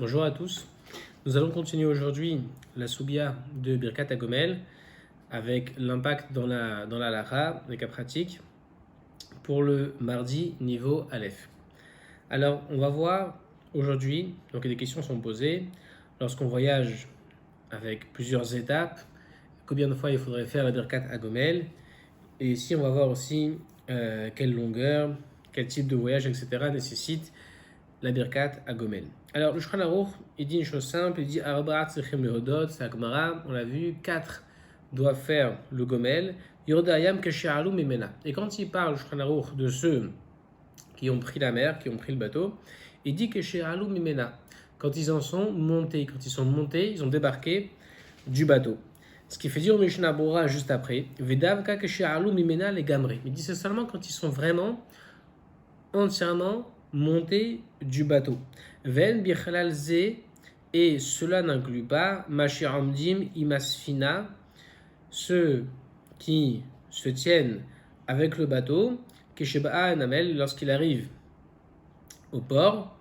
Bonjour à tous. Nous allons continuer aujourd'hui la soubia de Birkat HaGomel avec l'impact dans la halakha, les cas pratiques, pour le mardi niveau Aleph. Alors, on va voir aujourd'hui, donc des questions sont posées, lorsqu'on voyage avec plusieurs étapes, combien de fois il faudrait faire la Birkat HaGomel, et ici on va voir aussi quelle longueur, quel type de voyage, etc. nécessite la Birkat HaGomel. Alors, le Shulchan Aruch, il dit une chose simple, il dit Arba'a tzrichim lehodot, c'est Agmara, on l'a vu, 4 doivent faire le Gomel, Yordayam keshe'alu mimena. Et quand il parle, le Shulchan Aruch, de ceux qui ont pris la mer, qui ont pris le bateau, il dit keshe'alu mimena. Quand ils en sont montés, ils ont débarqué du bateau. Ce qui fait dire au Mishnah Bora juste après, Vedavka keshe'alu mimena les gamré. Il dit c'est seulement quand ils sont vraiment entièrement montés du bateau. Ven bichalal ze, et cela n'inclut pas Mashiramdim imasfina, ceux qui se tiennent avec le bateau, Kesheba'a namel, lorsqu'il arrive au port,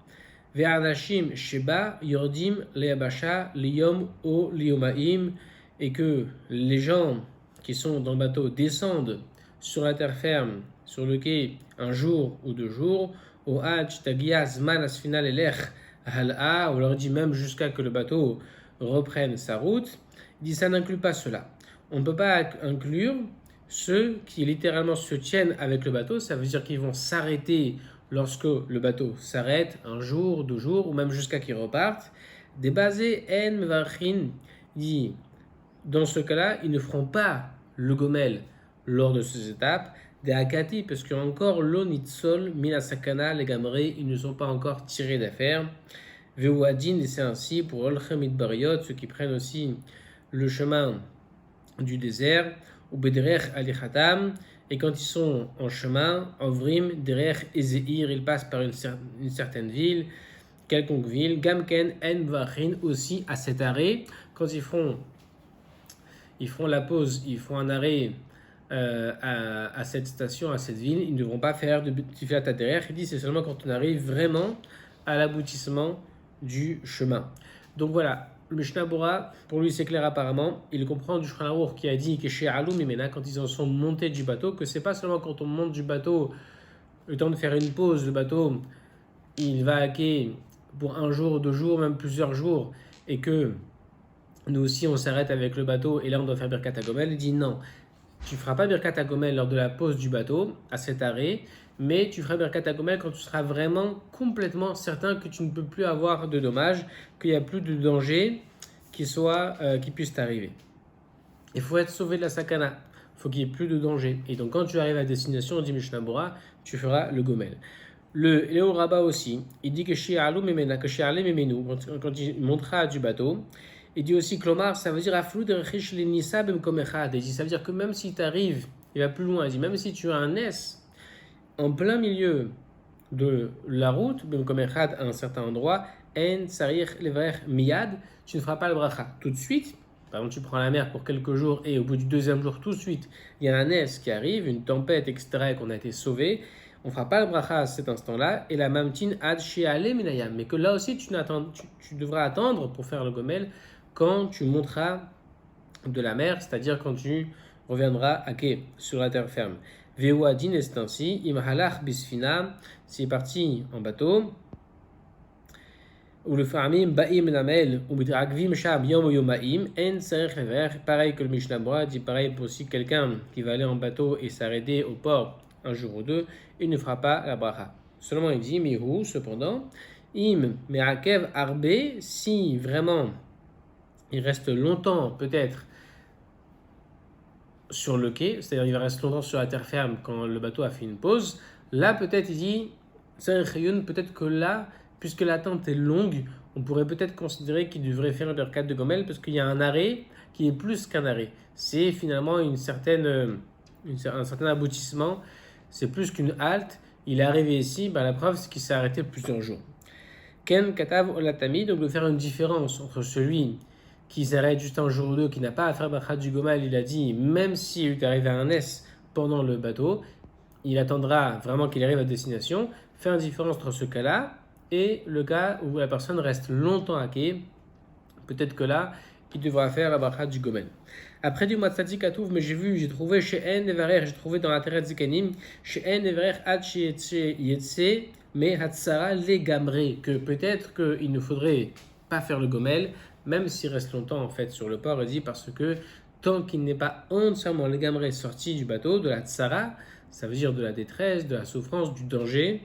Ve'anashim sheba yordim le'abasha liyom o liyomaim, et que les gens qui sont dans le bateau descendent sur la terre ferme, sur le quai, un jour ou 2 jours, au hajj tagia zman asfina lelech hal'a, on leur dit même jusqu'à que le bateau reprenne sa route. Il dit ça n'inclut pas cela. On ne peut pas inclure ceux qui littéralement se tiennent avec le bateau, ça veut dire qu'ils vont s'arrêter lorsque le bateau s'arrête, un jour, 2 jours, ou même jusqu'à qu'ils repartent. Des basés en mevarchin, dit dans ce cas-là, ils ne feront pas le gomel lors de ces étapes. Des akati, parce que encore l'onitzol, minasakana, les gamrés, ils ne sont pas encore tirés d'affaire. Veuadin, et c'est ainsi pour olchem bariot, ceux qui prennent aussi le chemin du désert, ou bederech alichatam, et quand ils sont en chemin, en vrim, derech ezeir, ils passent par une certaine ville, quelconque ville, gamken en vachin, aussi à cet arrêt, quand ils feront la pause, ils font un arrêt à cette station, à cette ville, ils ne devront pas faire de tiflat derrière. Il dit c'est seulement quand on arrive vraiment à l'aboutissement du chemin. Donc voilà, le Mishnah Bora, pour lui c'est clair apparemment, il comprend du Shulchan Aruch qui a dit que chez Alou Mimena, quand ils en sont montés du bateau, que c'est pas seulement quand on monte du bateau, le temps de faire une pause, le bateau il va à quai pour 1 jour, 2 jours, même plusieurs jours, et que nous aussi on s'arrête avec le bateau et là on doit faire Birkat HaGomel. Il dit non, tu ne feras pas Birkat HaGomel lors de la pause du bateau, à cet arrêt, mais tu feras Birkat HaGomel quand tu seras vraiment complètement certain que tu ne peux plus avoir de dommages, qu'il n'y a plus de danger qui puisse t'arriver. Il faut être sauvé de la sakana, il faut qu'il n'y ait plus de danger. Et donc quand tu arrives à destination, dit Mishnah Bora, tu feras le Gomel. Le Léo Rabat aussi, il dit que quand il montera du bateau, il dit aussi Klomar, ça veut dire Aflou de Rechish Lenissa Bemkomechad. Il dit ça veut dire que même si tu arrives, il va plus loin, il dit même si tu as un S en plein milieu de la route, Bemkomechad à un certain endroit, En Sarir Lever Miyad, tu ne feras pas le bracha tout de suite. Par exemple, tu prends la mer pour quelques jours et au bout du 2e jour, tout de suite, il y a un S qui arrive, une tempête, etc., et qu'on a été sauvé. On ne fera pas le bracha à cet instant-là, et la mamtin ad she'ale minayam. Mais que là aussi, tu devras attendre pour faire le gomel quand tu monteras de la mer, c'est-à-dire quand tu reviendras à quai, sur la terre ferme. Veu adin, et c'est ainsi, imhalach bisfina, s'il est parti en bateau, ou le famim ba'im namel, ou mitragvim shab yom yomaim, en serech lever, pareil que le Mishnah Bora dit pareil pour aussi quelqu'un qui va aller en bateau et s'arrêter au port 1 jour ou 2, il ne fera pas la bracha. Seulement il dit, mihu, cependant, im me'akev arbe, si vraiment il reste longtemps peut-être sur le quai, c'est-à-dire il reste longtemps sur la terre ferme quand le bateau a fait une pause, là peut-être il dit, peut-être que là, puisque l'attente est longue, on pourrait peut-être considérer qu'il devrait faire le Birkat de Gomel parce qu'il y a un arrêt qui est plus qu'un arrêt. C'est finalement un certain aboutissement, c'est plus qu'une halte. Il est arrivé ici, la preuve c'est qu'il s'est arrêté plusieurs jours. Ken Katav Olatami, donc de faire une différence entre celui qui s'arrête juste 1 jour ou 2, qui n'a pas à faire Birkat du Gomel, il a dit, même s'il est arrivé à un S pendant le bateau, il attendra vraiment qu'il arrive à destination. Faire une différence entre ce cas-là et le cas où la personne reste longtemps à quai, peut-être que là, il devra faire la bracha du gomel. Après du matzati katouf, mais j'ai trouvé chez En Evarer, j'ai trouvé dans la Teret Zikanim, chez En Evarer ad yetse, mais hatsara les gamré, que peut-être qu'il ne faudrait pas faire le gomel, même s'il reste longtemps en fait sur le port, il dit parce que tant qu'il n'est pas entièrement les gamré sorti du bateau, de la tsara, ça veut dire de la détresse, de la souffrance, du danger,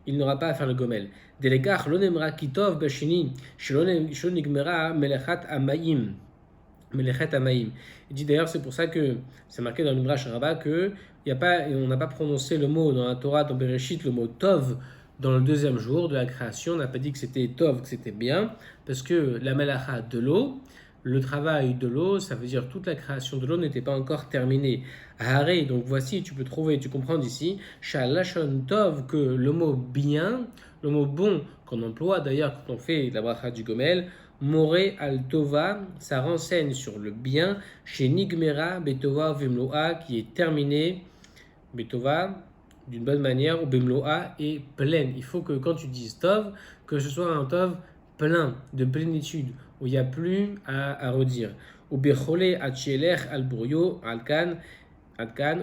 il n'aura pas à faire le gomel. Delegach lonemra kitov bashini, shonigmera melechat amayim. Melechet Amaim. Il dit d'ailleurs, c'est pour ça que c'est marqué dans le Midrash Rabbah que on n'a pas prononcé le mot dans la Torah, dans Bereshit, le mot Tov dans le deuxième jour de la création. On n'a pas dit que c'était Tov, que c'était bien, parce que la Melacha de l'eau, le travail de l'eau, ça veut dire toute la création de l'eau n'était pas encore terminée. Haré, donc voici, tu peux trouver, tu comprends d'ici, Shalashon Tov, que le mot bien, le mot bon qu'on emploie d'ailleurs quand on fait la bracha du Gomel, Moré al Tova, ça renseigne sur le bien chez Nigmera Betova Vimloa qui est terminé, Betova d'une bonne manière, ou Bimloa est pleine. Il faut que quand tu dises Tov, que ce soit un Tov plein, de plénitude, où il n'y a plus à redire. Ou Bechole Achielech al Burio Alkan,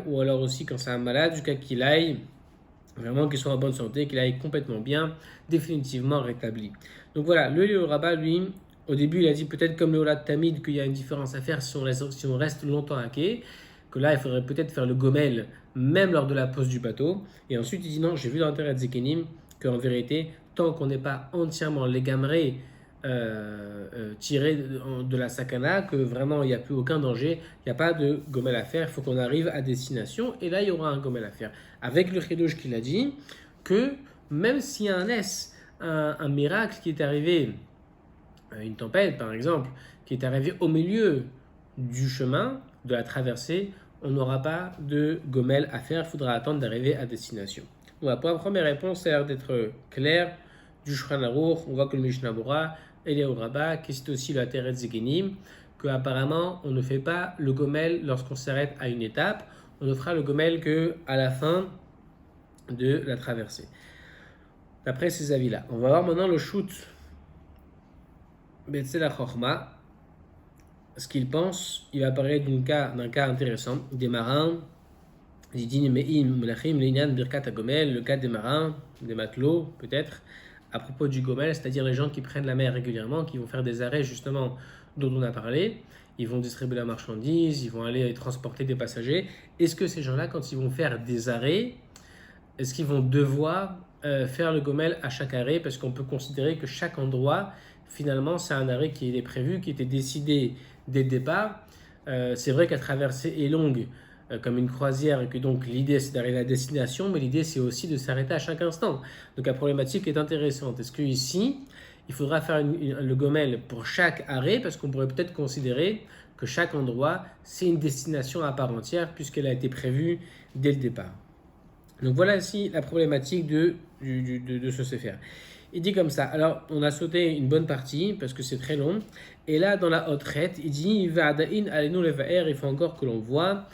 ou alors aussi quand c'est un malade, jusqu'à qu'il aille vraiment qu'il soit en bonne santé, qu'il aille complètement bien, définitivement rétabli. Donc voilà, le rabbin, lui, au début, il a dit peut-être comme le Olad Tamid qu'il y a une différence à faire si on reste longtemps à quai, que là, il faudrait peut-être faire le gomel même lors de la pause du bateau. Et ensuite, il dit non, j'ai vu dans l'intérêt de Zekenim qu'en vérité, tant qu'on n'est pas entièrement légamré, tiré de la sakana, que vraiment il n'y a plus aucun danger, il n'y a pas de gomel à faire, il faut qu'on arrive à destination, et là il y aura un gomel à faire. Avec le chidouche qu'il a dit, que même s'il y a un miracle qui est arrivé, une tempête par exemple, qui est arrivé au milieu du chemin, de la traversée, on n'aura pas de gomel à faire, il faudra attendre d'arriver à destination. Voilà, pour la première réponse, ça a l'air d'être clair. Du Shulchan Aruch, on voit que le Mishnah Bora et les Rabbah, qui cite aussi la Teret Zekenim, qu'apparemment on ne fait pas le gomel lorsqu'on s'arrête à une étape, on ne fera le gomel qu'à la fin de la traversée. D'après ces avis-là. On va voir maintenant le shoot Betzela Chochma. Ce qu'il pense, il va parler d'un cas intéressant, des marins, le cas des marins, des matelots peut-être, à propos du gomel, c'est-à-dire les gens qui prennent la mer régulièrement, qui vont faire des arrêts justement dont on a parlé, ils vont distribuer la marchandise, ils vont aller transporter des passagers. Est-ce que ces gens-là, quand ils vont faire des arrêts, est-ce qu'ils vont devoir faire le gomel à chaque arrêt? Parce qu'on peut considérer que chaque endroit, finalement, c'est un arrêt qui était prévu, qui était décidé dès le départ. C'est vrai qu'à traversée est longue, comme une croisière, et que donc l'idée c'est d'arriver à destination, mais l'idée c'est aussi de s'arrêter à chaque instant. Donc la problématique est intéressante. Est-ce que ici, il faudra faire le gomel pour chaque arrêt, parce qu'on pourrait peut-être considérer que chaque endroit c'est une destination à part entière, puisqu'elle a été prévue dès le départ. Donc voilà ici la problématique de ce sefer. Il dit comme ça. Alors, on a sauté une bonne partie parce que c'est très long. Et là, dans la haute traite, il dit Va'adain alenu levaer. Il faut encore que l'on voit,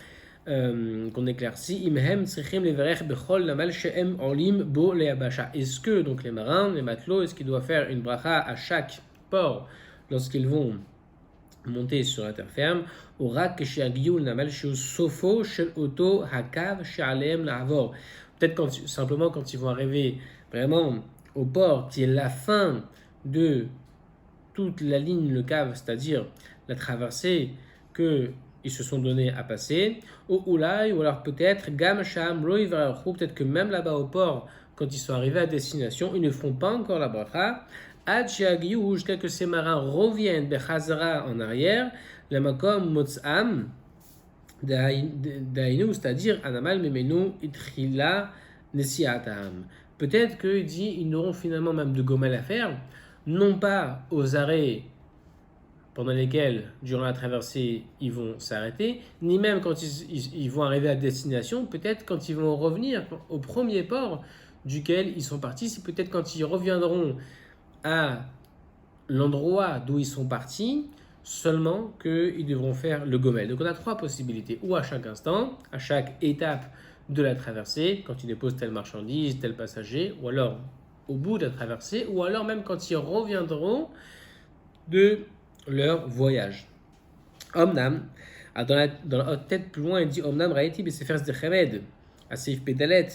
qu'on éclaircit. Imhem tzrichim levarer bechol lamal she'em olim bo le'abasha. Est-ce que donc les marins, les matelots, est-ce qu'ils doivent faire une bracha à chaque port lorsqu'ils vont monter sur la terre ferme? Orak she'agiul namal she'usofo shel oto hakav she'aleem la'avor. Peut-être simplement quand ils vont arriver vraiment au port, qui est la fin de toute la ligne, le cave, c'est-à-dire la traversée qu'ils se sont donnés à passer, au Oulai, ou alors peut-être Gam Sham Roi Varachou, peut-être que même là-bas au port, quand ils sont arrivés à destination, ils ne font pas encore la bracha, Ad Shagiou, jusqu'à que ces marins reviennent Bechazara en arrière, le Makom Motzam, Dainu, c'est-à-dire Anamal Memenu Itrila Nesiatam. Peut-être qu'ils n'auront finalement même de gomel à faire, non pas aux arrêts pendant lesquels, durant la traversée, ils vont s'arrêter, ni même quand ils vont arriver à destination, peut-être quand ils vont revenir au premier port duquel ils sont partis, c'est peut-être quand ils reviendront à l'endroit d'où ils sont partis, seulement qu'ils devront faire le gomel. Donc on a trois possibilités, ou à chaque instant, à chaque étape de la traversée, quand il dépose telle marchandise, tel passager, ou alors au bout de la traversée, ou alors même quand ils reviendront de leur voyage. Omnam, dans la tête plus loin, il dit Omnam Raïti Besefers de Chemed, à Seif Pedalet,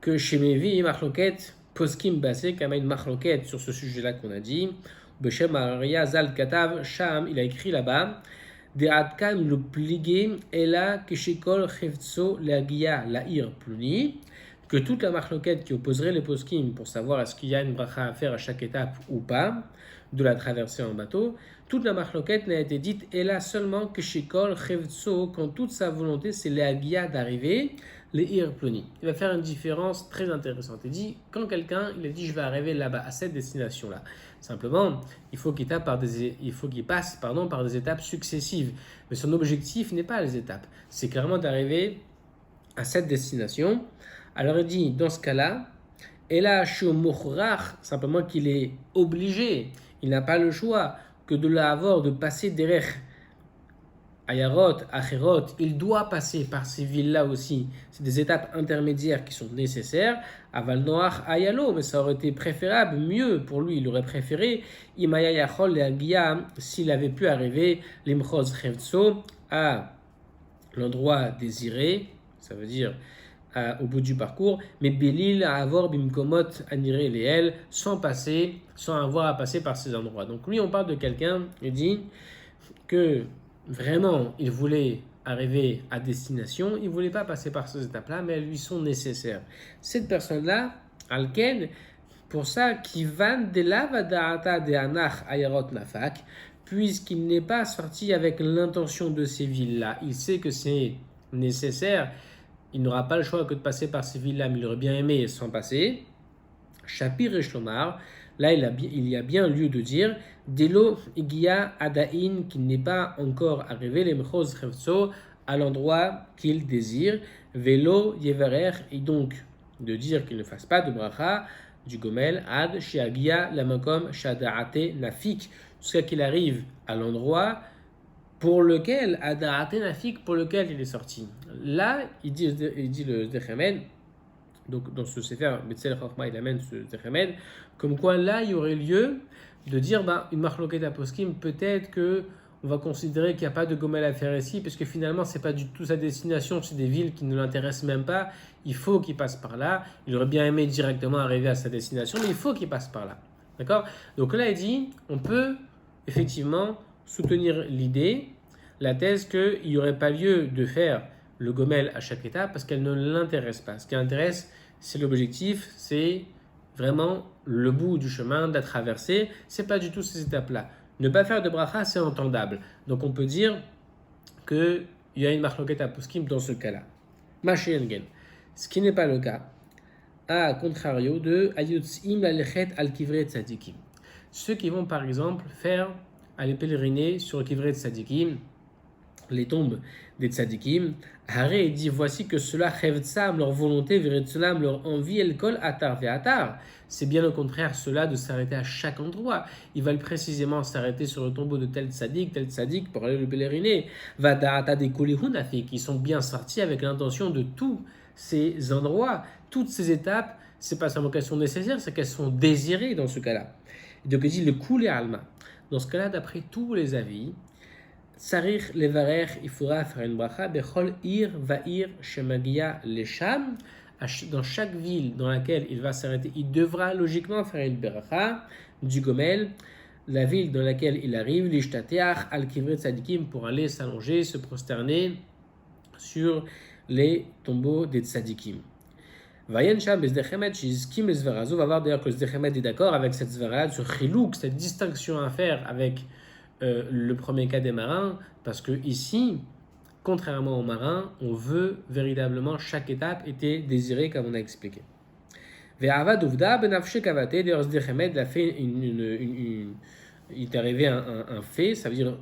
que chez Mevi, Machloket, Poskim Basé, Kama une Machloket sur ce sujet-là qu'on a dit. Beshem Maria Zal Katav, Sham, il a écrit là-bas. De Adkan le pligé, Ela Keshikol Chevtso Lagia Lair Pluni, que toute la Machloket qui opposerait les Poskim pour savoir est-ce qu'il y a une bracha à faire à chaque étape ou pas, de la traversée en bateau, toute la marloquette n'a été dite et là seulement que Shikol Chevtso, quand toute sa volonté c'est l'Agia d'arriver, les Irploni. Il va faire une différence très intéressante. Il dit, quand quelqu'un il a dit je vais arriver là-bas, à cette destination-là, simplement il faut qu'il passe par des étapes successives. Mais son objectif n'est pas les étapes, c'est clairement d'arriver à cette destination. Alors il dit, dans ce cas-là, et là, simplement qu'il est obligé, il n'a pas le choix que de l'avoir, de passer derrière Ayarot, Acherot, il doit passer par ces villes-là aussi. C'est des étapes intermédiaires qui sont nécessaires. Aval Noach Ayalo, mais ça aurait été préférable, mieux pour lui, il aurait préféré Imaya Yachol Agia, s'il avait pu arriver l'Imchoz Chevtso à l'endroit désiré, ça veut dire au bout du parcours, mais Belil à avoir Bimkomot Aniré Leel, sans avoir à passer par ces endroits. Donc lui, on parle de quelqu'un, il dit que vraiment, il voulait arriver à destination, il ne voulait pas passer par ces étapes-là, mais elles lui sont nécessaires. Cette personne-là, Alken, pour ça, qui van de lavadaata de anach ayarot nafak, puisqu'il n'est pas sorti avec l'intention de ces villes-là, il sait que c'est nécessaire, il n'aura pas le choix que de passer par ces villes-là, mais il aurait bien aimé s'en passer. Shapir et Shlomar, là il y a bien lieu de dire Delo Igia Adain, qui n'est pas encore arrivé, les Mchoz Chevtso, à l'endroit qu'il désire, Velo Yeverer, et donc de dire qu'il ne fasse pas de bracha du Gomel, Ad Shiagia Lamakom Shadaate Nafik, jusqu'à qu'il arrive à l'endroit pour lequel, Adaate Nafik, pour lequel il est sorti. Là, il dit le Dechemed, donc dans ce Sefer, Betzel Chorma, il amène ce Dechemed, comme quoi là, il y aurait lieu de dire, une marloquette à poskim, peut-être que on va considérer qu'il n'y a pas de Gomel à faire ici, parce que finalement, c'est pas du tout sa destination, c'est des villes qui ne l'intéressent même pas, il faut qu'il passe par là, il aurait bien aimé directement arriver à sa destination, mais il faut qu'il passe par là. D'accord? Donc là, il dit, on peut effectivement soutenir l'idée, la thèse qu'il n'y aurait pas lieu de faire le Gomel à chaque étape parce qu'elle ne l'intéresse pas. Ce qui l'intéresse, c'est l'objectif, c'est vraiment le bout du chemin, de la traversée. C'est pas du tout ces étapes-là. Ne pas faire de bracha, c'est entendable. Donc on peut dire qu'il y a une marloquette à poskim dans ce cas-là. Mashiengen. Ce qui n'est pas le cas, à contrario de Ayotzim Lalechet al Kivret Tzadikim. Ceux qui vont par exemple aller pèleriner sur le Kivret Tzadikim, les tombes des tzadikim, Haré dit voici que cela chevtsam, leur volonté, veretzulam, leur envie, el kol atar ve'atar. C'est bien au contraire cela de s'arrêter à chaque endroit. Ils veulent précisément s'arrêter sur le tombeau de tel tzadik pour aller le pèleriner. Vada'ata des kolihunafik, qui sont bien sortis avec l'intention de tous ces endroits, toutes ces étapes. C'est pas seulement qu'elles sont nécessaires, c'est qu'elles sont désirées dans ce cas-là. Et donc il dit le koulé alma. Dans ce cas-là, d'après tous les avis, Sarich levarer, il faudra faire une bracha, bechol ir va'ir shemagia lesham, dans chaque ville dans laquelle il va s'arrêter, il devra logiquement faire une bracha du Gomel, la ville dans laquelle il arrive, l'ishtateach al kivret tzadikim, pour aller s'allonger, se prosterner sur les tombeaux des tzadikim. Vayen sham bezdechemet shizkim ezverazo, on va voir d'ailleurs que le Zdechemet est d'accord avec cette zvera, ce chilouk, cette distinction à faire avec le premier cas des marins, parce que ici, contrairement aux marins, on veut véritablement chaque étape était désirée comme on a expliqué. Ve'ava duvda benafshe kavate, d'ailleurs Zdechemet a fait il est arrivé un fait, ça veut dire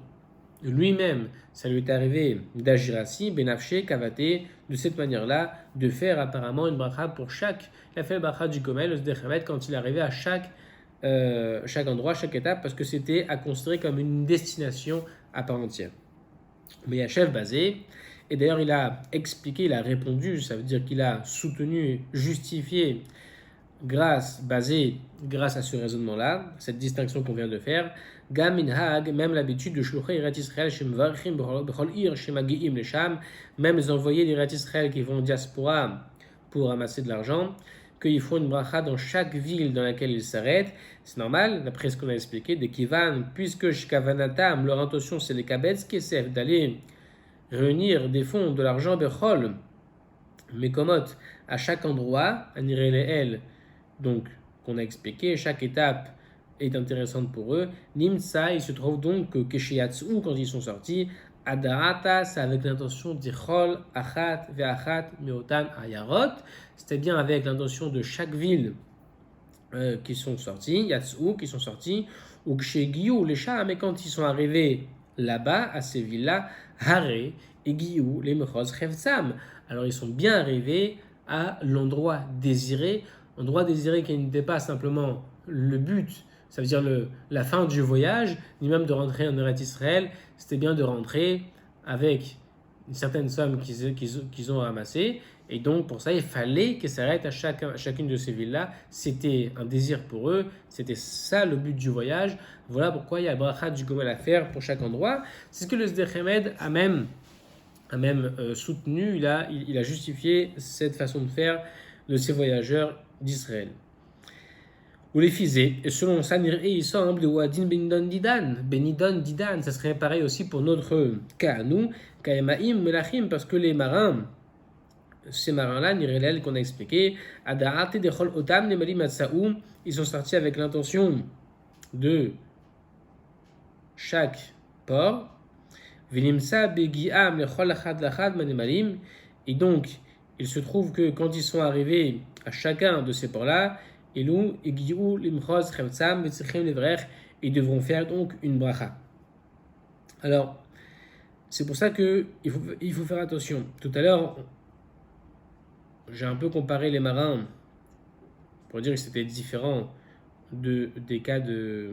lui-même, ça lui est arrivé d'agir ainsi, benafshe kavate, de cette manière-là, de faire apparemment une bracha pour chaque. Il a fait le bracha du Gomel, le Zdechemet, quand il est arrivé à chaque endroit, chaque étape, parce que c'était à considérer comme une destination à part entière. Mais il y a chef basé, et d'ailleurs il a expliqué, il a répondu, ça veut dire qu'il a soutenu, justifié grâce à ce raisonnement-là, cette distinction qu'on vient de faire, Gam minhag, même l'habitude de shluchei Eretz Israël, shemvarchim bechol ir shemagiim lesham, même les envoyés d'Eretz Israël qui vont en diaspora pour ramasser de l'argent, qu'il faut une bracha dans chaque ville dans laquelle ils s'arrêtent. C'est normal, d'après ce qu'on a expliqué, des kivan, puisque shkavanatam, leur intention c'est les kabetz kesef, d'aller réunir des fonds, de l'argent bechol, mekomot, à chaque endroit, anireleel, donc qu'on a expliqué, chaque étape est intéressante pour eux. Nimsa, il se trouve donc que Keshiatsu, quand ils sont sortis, Adarata, c'est avec l'intention d'Ichol, Achat, Ve'achat, Meotan, Ayarot, c'était bien avec l'intention de chaque ville qui sont sortis, Yatsu, qui sont sortis, ou Kshegiu, les chats, mais quand ils sont arrivés là-bas, à ces villes-là, Hare, et Giu, les Mechos, Chevtsam, alors ils sont bien arrivés à l'endroit désiré qui n'était pas simplement le but, ça veut dire la fin du voyage, ni même de rentrer en Eretz Israël, c'était bien de rentrer avec une certaine somme qu'ils ont ramassée, et donc pour ça il fallait qu'ils s'arrêtent à chacune de ces villes-là, c'était un désir pour eux, c'était ça le but du voyage, voilà pourquoi il y a bracha du gomel à faire pour chaque endroit, c'est ce que le Sder Hamed a même soutenu, il a justifié cette façon de faire de ces voyageurs d'Israël. Ou les fisés, et selon ça, il semble, ou Adin Benidon Didan, ça serait pareil aussi pour notre cas à nous, Kaemaim Melachim, parce que les marins, ces marins-là, Nirelel qu'on a expliqué, Adaate de Chol Otam, Nemalim Atsaou, ils sont sortis avec l'intention de chaque port, Vinimsa Begiam Lechol Achad Lachad Manemalim, et donc il se trouve que quand ils sont arrivés à chacun de ces ports-là, ils devront faire donc une bracha. Alors, c'est pour ça qu'il faut faire attention. Tout à l'heure, j'ai un peu comparé les marins pour dire que c'était différent des cas de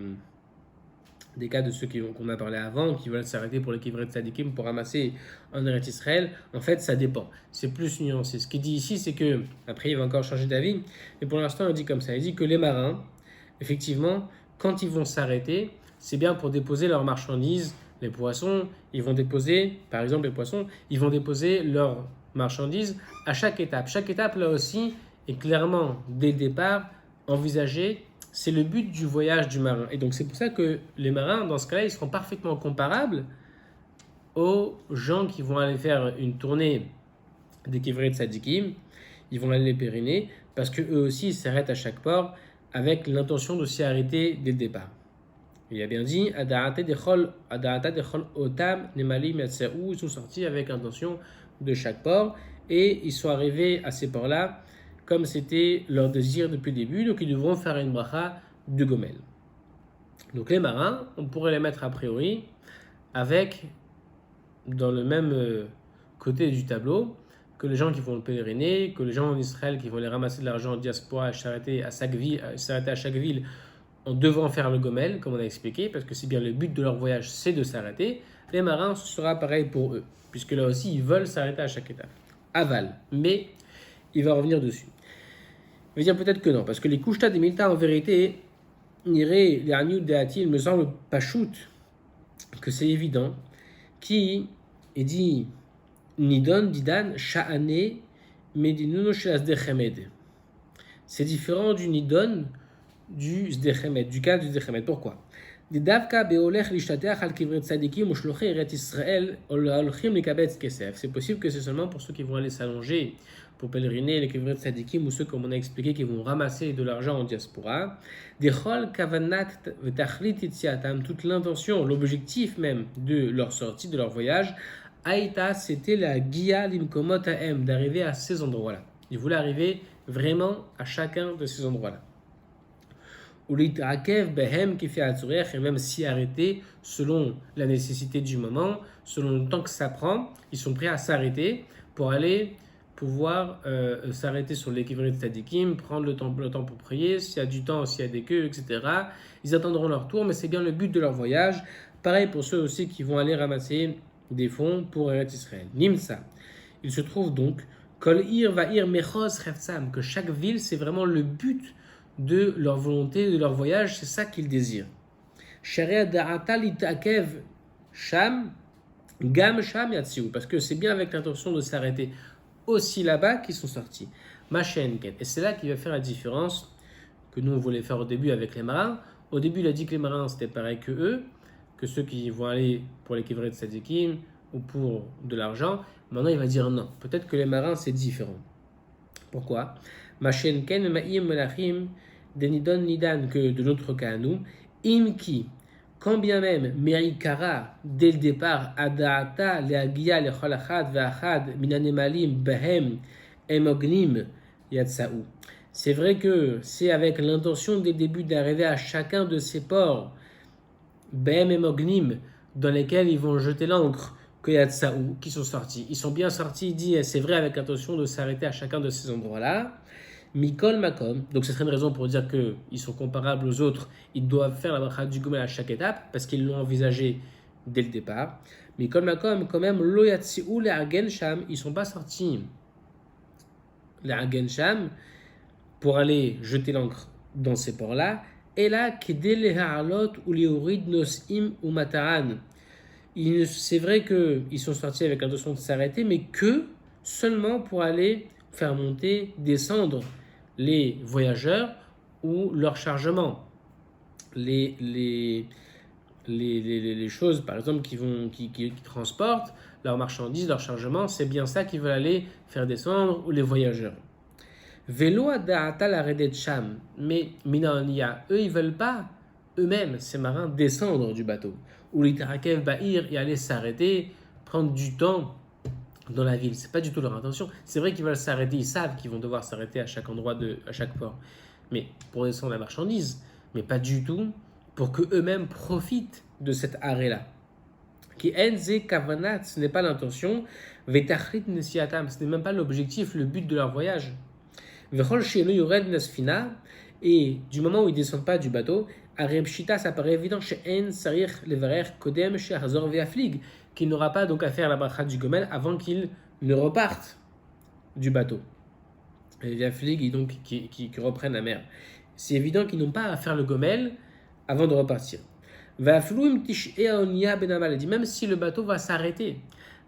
ceux qu'on a parlé avant, qui veulent s'arrêter pour les kivrei tzadikim pour ramasser en Eretz Israël. En fait, ça dépend. C'est plus nuancé. Ce qu'il dit ici, c'est que, après, il va encore changer d'avis, mais pour l'instant, il dit comme ça. Il dit que les marins, effectivement, quand ils vont s'arrêter, c'est bien pour déposer leurs marchandises. Les poissons, ils vont déposer, par exemple, les poissons, ils vont déposer leurs marchandises à chaque étape. Chaque étape, là aussi, est clairement, dès le départ, envisagée. C'est le but du voyage du marin. Et donc c'est pour ça que les marins, dans ce cas-là, ils seront parfaitement comparables aux gens qui vont aller faire une tournée des kivrei tzadikim. Ils vont aller les périner parce qu'eux aussi, ils s'arrêtent à chaque port avec l'intention de s'y arrêter dès le départ. Il a bien dit, Adaata dechol otam nemalim yatsaou, ils sont sortis avec l'intention de chaque port et ils sont arrivés à ces ports-là comme c'était leur désir depuis le début, donc ils devront faire une bracha de gomel. Donc les marins, on pourrait les mettre a priori avec, dans le même côté du tableau, que les gens qui vont le pèleriner, que les gens en Israël qui vont aller ramasser de l'argent en diaspora, s'arrêter à chaque ville en devant faire le gomel, comme on a expliqué, parce que c'est bien le but de leur voyage, c'est de s'arrêter. Les marins, ce sera pareil pour eux, puisque là aussi, ils veulent s'arrêter à chaque étape. Aval, mais il va revenir dessus. Il va dire peut-être que non, parce que les Kushta des Milta, en vérité, Niré, les Agnew de Hati, il me semble pas shoot, que c'est évident, qui est dit Nidon, Didan, Sha'ane, Medinuno Shelas Dechemed. C'est différent du Nidon du Sdechemed, du cas du Sdechemed. Pourquoi? C'est possible que c'est seulement pour ceux qui vont aller s'allonger pour pèleriner les kivrei tzadikim ou ceux, comme on a expliqué, qui vont ramasser de l'argent en diaspora. Toute l'intention, l'objectif même de leur sortie, de leur voyage, Aïta, c'était la Gia Limkomot Aem, d'arriver à ces endroits-là. Ils voulaient arriver vraiment à chacun de ces endroits-là. Et même s'y arrêter selon la nécessité du moment, selon le temps que ça prend, ils sont prêts à s'arrêter pour aller pouvoir s'arrêter sur les kivrei tzadikim, prendre le temps pour prier, s'il y a du temps, s'il y a des queues, etc. Ils attendront leur tour, mais c'est bien le but de leur voyage. Pareil pour ceux aussi qui vont aller ramasser des fonds pour Eretz Israël. Nimsa. Il se trouve donc Kol ir va ir mechos cheftsam, que chaque ville, c'est vraiment le but de leur volonté, de leur voyage, c'est ça qu'ils désirent. Sharia da'ata litakev sham, gam sham yatsiu, parce que c'est bien avec l'intention de s'arrêter aussi là-bas qu'ils sont sortis. Machenken. Et c'est là qu'il va faire la différence que nous on voulait faire au début avec les marins. Au début, il a dit que les marins c'était pareil que eux, que ceux qui vont aller pour les kivrei de tzadikim ou pour de l'argent. Maintenant, il va dire non. Peut-être que les marins c'est différent. Pourquoi? Machenken ma'im melachim denidon nidan, que de notre cas à nous, imki. Quand bien même Merikara, dès le départ, Adaata, Leagia, Lecholachad, Veachad, Minanemalim, Behem, Emognim, Yatsaou. C'est vrai que c'est avec l'intention dès le début d'arriver à chacun de ces ports, Behem, Emognim, dans lesquels ils vont jeter l'ancre, que Yatsaou, qui sont sortis. Ils sont bien sortis, il dit, c'est vrai avec l'intention de s'arrêter à chacun de ces endroits-là. Mikol Makom, donc c'est une raison pour dire qu'ils sont comparables aux autres, ils doivent faire la bracha du Gomel à chaque étape, parce qu'ils l'ont envisagé dès le départ. Mikol Makom, quand même, Lo Yatsiou le Hagen Sham, ils ne sont pas sortis le Hagen Sham pour aller jeter l'ancre dans ces ports-là, et là, Kedele Ha'alot ou Leorid Nosim ou Mataran. C'est vrai qu'ils sont sortis avec l'intention de s'arrêter, mais que seulement pour aller faire monter, descendre les voyageurs ou leur chargement. Les choses, par exemple, qui transportent leurs marchandises, leur chargement, c'est bien ça qu'ils veulent aller faire descendre, ou les voyageurs. Vélo da'ata la redet sham, mais minania, eux, ils veulent pas, eux-mêmes, ces marins, descendre du bateau. Ou l'itarakev ba'ir et aller s'arrêter, prendre du temps dans la ville. C'est pas du tout leur intention. C'est vrai qu'ils veulent s'arrêter, ils savent qu'ils vont devoir s'arrêter à chaque endroit, à chaque port. Mais pour descendre la marchandise, mais pas du tout pour que eux-mêmes profitent de cet arrêt-là. Qui enze kavanat, ce n'est pas l'intention. Vetachrit nesiatam, ce n'est même pas l'objectif, le but de leur voyage. Vechol shelo yored nesfina, et du moment où ils descendent pas du bateau, arem shita, ça paraît évident chez en sarich levarer kodem chez hazor veaflig, qu'il n'aura pas donc à faire la bracha du Gomel avant qu'il ne reparte du bateau. Et veaflig, donc qui reprennent la mer. C'est évident qu'ils n'ont pas à faire le Gomel avant de repartir. Veafluim tish'e aonia benamal, dit même si le bateau va s'arrêter,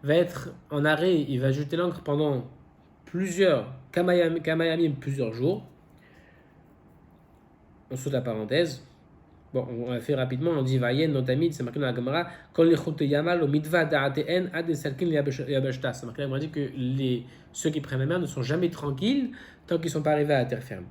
va être en arrêt, il va jeter l'ancre pendant plusieurs kamayamim, plusieurs jours. On saute la parenthèse. Bon, on va faire rapidement. On dit Vayen, Notamid, c'est marqué dans la Gemara. Quand les Chote Yamal, au Midva d'Aten, Ad Salkin, Yabashta. C'est marqué dans la Gemara dit que ceux qui prennent la mer ne sont jamais tranquilles tant qu'ils ne sont pas arrivés à la terre ferme.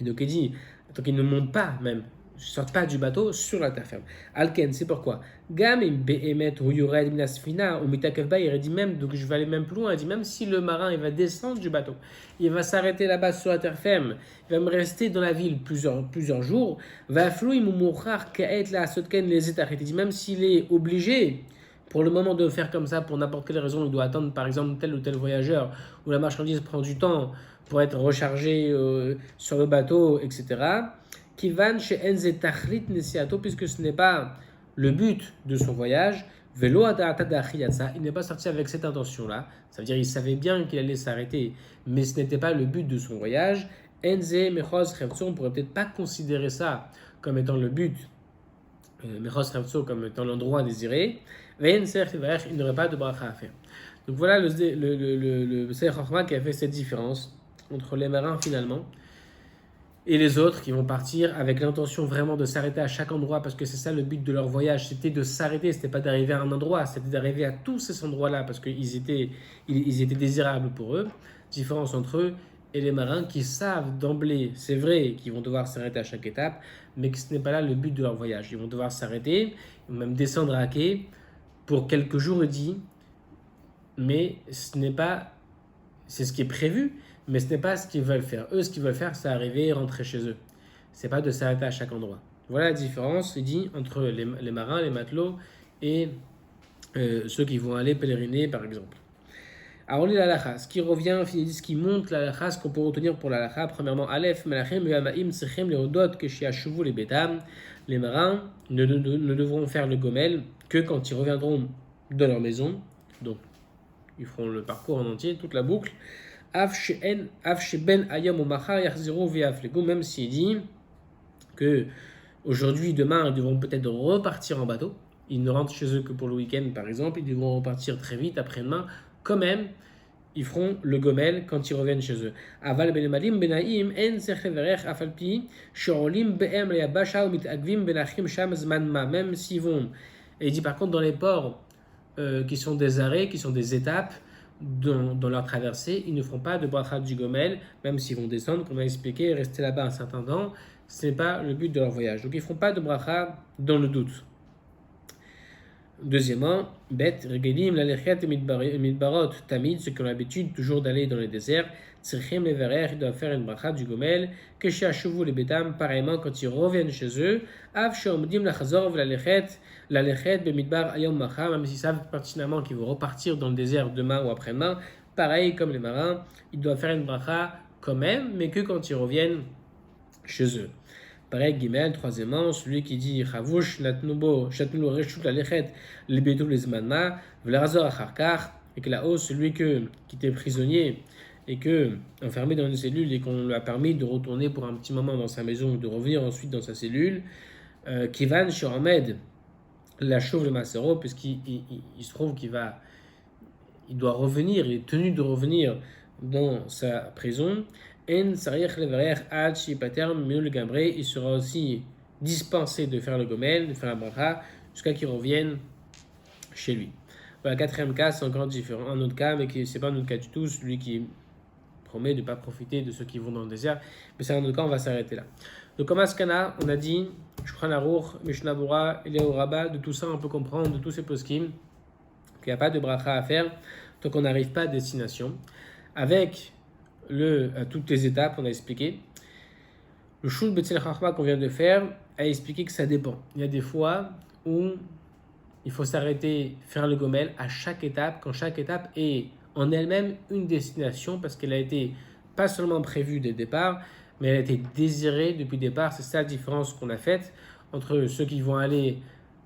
Et donc il dit, tant qu'ils ne montent pas même, ne sortent pas du bateau sur la terre ferme. Alken, c'est pourquoi Gam im behemet ou yored minasfina ou mitakevba, il dit même, donc je vais aller même plus loin, il dit même si le marin il va descendre du bateau, il va s'arrêter là-bas sur la terre ferme, il va me rester dans la ville plusieurs jours, va flouim ou mouchar kaet la sotken les étarit, il dit même s'il est obligé pour le moment de faire comme ça, pour n'importe quelle raison, il doit attendre par exemple tel ou tel voyageur, ou la marchandise prend du temps pour être rechargée sur le bateau, etc. Kivan chez Enze Tachrit Nesiato, puisque ce n'est pas le but de son voyage, Velo Adata d'Achiyatsa, il n'est pas sorti avec cette intention-là, ça veut dire qu'il savait bien qu'il allait s'arrêter, mais ce n'était pas le but de son voyage. Enze Mechos Revtso, on ne pourrait peut-être pas considérer ça comme étant le but, Mechos Revtso comme étant l'endroit désiré, il n'aurait pas de bracha à faire. Donc voilà le Seir Chachma qui a fait cette différence entre les marins finalement et les autres qui vont partir avec l'intention vraiment de s'arrêter à chaque endroit, parce que c'est ça le but de leur voyage, c'était de s'arrêter, c'était pas d'arriver à un endroit, c'était d'arriver à tous ces endroits-là, parce qu'ils étaient désirables pour eux. Différence entre eux et les marins qui savent d'emblée, c'est vrai qu'ils vont devoir s'arrêter à chaque étape, mais que ce n'est pas là le but de leur voyage. Ils vont devoir s'arrêter, ils vont même descendre à quai pour quelques jours, il dit, mais ce n'est pas, c'est ce qui est prévu, mais ce n'est pas ce qu'ils veulent faire. Eux, ce qu'ils veulent faire, c'est arriver et rentrer chez eux. C'est pas de s'arrêter à chaque endroit. Voilà la différence, il dit, entre les marins, les matelots et ceux qui vont aller pèleriner, par exemple. Alors, les l'alacha, ce qui revient, ce qui montre l'alacha, ce qu'on peut retenir pour l'alacha, premièrement, Aleph, Melachim, Yamaim, Sechem, les Hodot, Keshiashuvu, les Betam, les marins ne devront faire le Gomel que quand ils reviendront de leur maison. Donc, ils feront le parcours en entier, toute la boucle. Afsheben ayam ou machar yachziru v'yaflegu, même s'il dit que aujourd'hui, demain, ils devront peut-être repartir en bateau. Ils ne rentrent chez eux que pour le week-end, par exemple. Ils devront repartir très vite après-demain. Quand même, ils feront le gomel quand ils reviennent chez eux. Aval ben malim benaim en sercheverech afalpi sholim be'em leyabasha ou mitagvim benachim sham zman ma. Même s'ils vont, et il dit par contre dans les ports qui sont des arrêts, qui sont des étapes dans leur traversée, ils ne feront pas de bracha du gomel, même s'ils vont descendre, comme on a expliqué, et rester là-bas un certain temps. Ce n'est pas le but de leur voyage. Donc ils ne feront pas de bracha dans le doute. Deuxièmement, bet regelim lalechet midbarot tamid, ceux qui ont l'habitude toujours d'aller dans les déserts, tzrichem leverer, ils doivent faire une bracha du gomel, que chez Ashuvu les betam, pareillement quand ils reviennent chez eux, av sheomdim lachazor lalechet bemidbar ayom macha, même s'ils savent pertinemment qu'ils vont repartir dans le désert demain ou après-demain, pareil comme les marins, ils doivent faire une bracha quand même, mais que quand ils reviennent chez eux. Pareil, Gimel, troisièmement, celui qui dit Chavush, Natnubo, Chatnulo, Reshut, Lalechet, Libetou, les Zmanma, Vlerazor, Acharkar, et que là-haut, celui qui était prisonnier et que enfermé dans une cellule et qu'on lui a permis de retourner pour un petit moment dans sa maison, de revenir ensuite dans sa cellule, Kivan, Shoramed, la chauve le Masero, puisqu'il se trouve il doit revenir, il est tenu de revenir dans sa prison. Il sera aussi dispensé de faire le gomel, de faire la bracha, jusqu'à qu'il revienne chez lui. Voilà, quatrième cas, c'est encore différent. Un autre cas, mais ce n'est pas un autre cas du tout, celui qui promet de ne pas profiter de ceux qui vont dans le désert. Mais c'est un autre cas, on va s'arrêter là. Donc, comme Askana, on a dit, Shulchan Aruch, Mishnah Bura, Eliyahu Rabbah, de tout ça, on peut comprendre, de tous ces poskim, qu'il n'y a pas de bracha à faire tant qu'on n'arrive pas à destination. Avec toutes les étapes, on a expliqué. Le Shul B'Tzel Chachma qu'on vient de faire a expliqué que ça dépend. Il y a des fois où il faut s'arrêter, faire le gomel à chaque étape, quand chaque étape est en elle-même une destination, parce qu'elle a été pas seulement prévue dès le départ, mais elle a été désirée depuis le départ. C'est ça la différence qu'on a faite entre ceux qui vont aller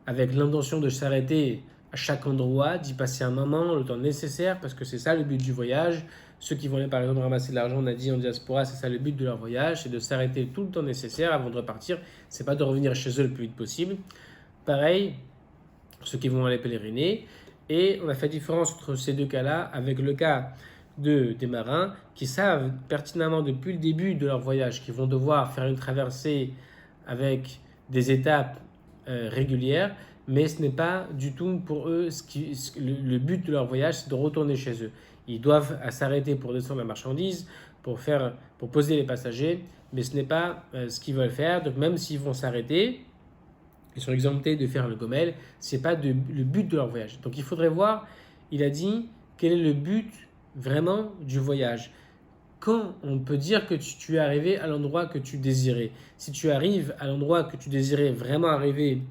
avec l'intention de s'arrêter à chaque endroit, d'y passer un moment, le temps nécessaire, parce que c'est ça le but du voyage. Ceux qui vont aller par exemple ramasser de l'argent, on a dit en diaspora, c'est ça le but de leur voyage, c'est de s'arrêter tout le temps nécessaire avant de repartir. C'est pas de revenir chez eux le plus vite possible. Pareil, ceux qui vont aller pèleriner. Et on a fait la différence entre ces deux cas-là avec le cas des marins qui savent pertinemment depuis le début de leur voyage qu'ils vont devoir faire une traversée avec des étapes régulières, mais ce n'est pas du tout pour eux le but de leur voyage, c'est de retourner chez eux. Ils doivent s'arrêter pour descendre la marchandise, pour poser les passagers, mais ce n'est pas ce qu'ils veulent faire. Donc même s'ils vont s'arrêter, ils sont exemptés de faire le gomel, ce n'est pas le but de leur voyage. Donc il faudrait voir, il a dit, quel est le but vraiment du voyage. Quand on peut dire que tu es arrivé à l'endroit que tu désirais. Si tu arrives à l'endroit que tu désirais vraiment arriver,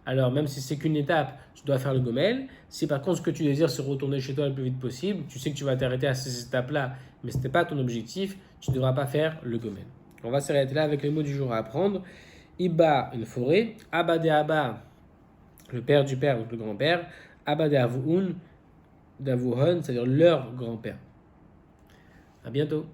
alors même si c'est qu'une étape, tu dois faire le gomel. Si par contre ce que tu désires c'est retourner chez toi le plus vite possible, tu sais que tu vas t'arrêter à ces étapes-là, mais ce n'était pas ton objectif, tu ne devras pas faire le gomel. On va s'arrêter là avec les mots du jour à apprendre. Iba, une forêt. Abba de Abba, le père du père, donc le grand-père. Abba de Avuhun, d'Avuhun, c'est-à-dire leur grand-père. À bientôt.